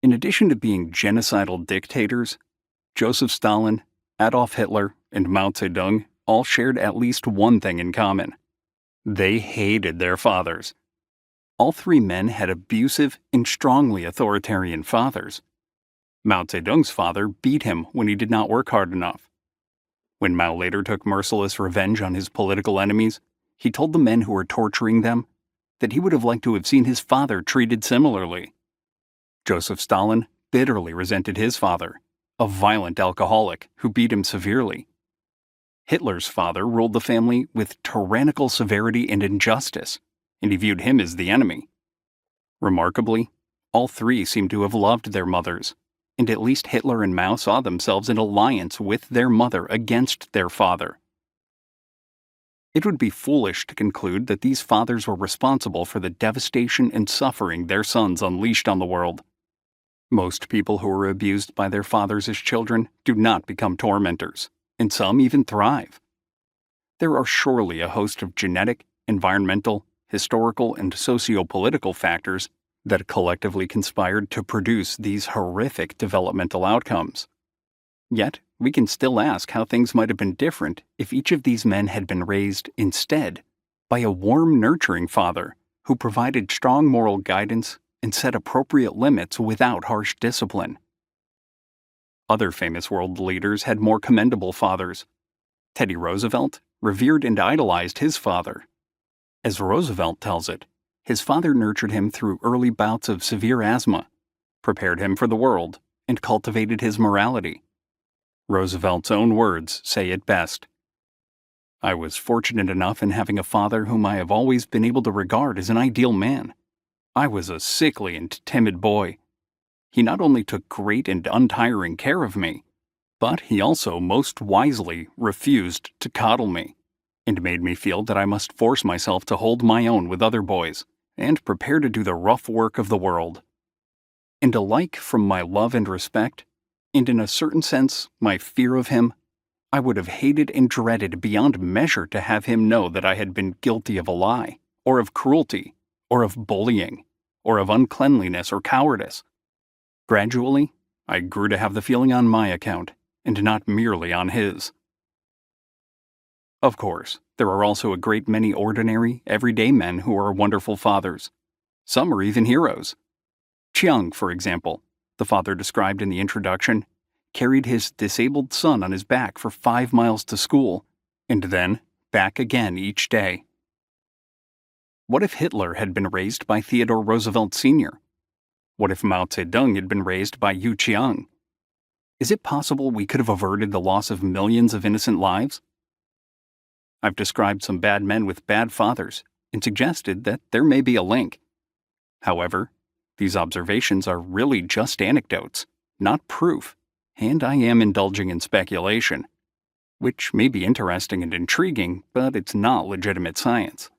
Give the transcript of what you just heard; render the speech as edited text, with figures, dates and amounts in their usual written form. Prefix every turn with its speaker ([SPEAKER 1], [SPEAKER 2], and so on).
[SPEAKER 1] In addition to being genocidal dictators, Joseph Stalin, Adolf Hitler, and Mao Zedong all shared at least one thing in common. They hated their fathers. All three men had abusive and strongly authoritarian fathers. Mao Zedong's father beat him when he did not work hard enough. When Mao later took merciless revenge on his political enemies, he told the men who were torturing them that he would have liked to have seen his father treated similarly. Joseph Stalin bitterly resented his father, a violent alcoholic who beat him severely. Hitler's father ruled the family with tyrannical severity and injustice, and he viewed him as the enemy. Remarkably, all three seem to have loved their mothers, and at least Hitler and Mao saw themselves in alliance with their mother against their father. It would be foolish to conclude that these fathers were responsible for the devastation and suffering their sons unleashed on the world. Most people who are abused by their fathers as children do not become tormentors, and some even thrive. There are surely a host of genetic, environmental, historical, and socio-political factors that collectively conspired to produce these horrific developmental outcomes. Yet, we can still ask how things might have been different if each of these men had been raised, instead, by a warm, nurturing father who provided strong moral guidance and set appropriate limits without harsh discipline. Other famous world leaders had more commendable fathers. Teddy Roosevelt revered and idolized his father. As Roosevelt tells it, his father nurtured him through early bouts of severe asthma, prepared him for the world, and cultivated his morality. Roosevelt's own words say it best. "I was fortunate enough in having a father whom I have always been able to regard as an ideal man. I was a sickly and timid boy. He not only took great and untiring care of me, but he also most wisely refused to coddle me, and made me feel that I must force myself to hold my own with other boys, and prepare to do the rough work of the world. And alike from my love and respect, and in a certain sense my fear of him, I would have hated and dreaded beyond measure to have him know that I had been guilty of a lie, or of cruelty, or of bullying, or of uncleanliness or cowardice. Gradually, I grew to have the feeling on my account, and not merely on his." Of course, there are also a great many ordinary, everyday men who are wonderful fathers. Some are even heroes. Chiang, for example, the father described in the introduction, carried his disabled son on his back for 5 miles to school, and then back again each day. What if Hitler had been raised by Theodore Roosevelt Sr.? What if Mao Zedong had been raised by Yu Chiang? Is it possible we could have averted the loss of millions of innocent lives? I've described some bad men with bad fathers and suggested that there may be a link. However, these observations are really just anecdotes, not proof, and I am indulging in speculation, which may be interesting and intriguing, but it's not legitimate science.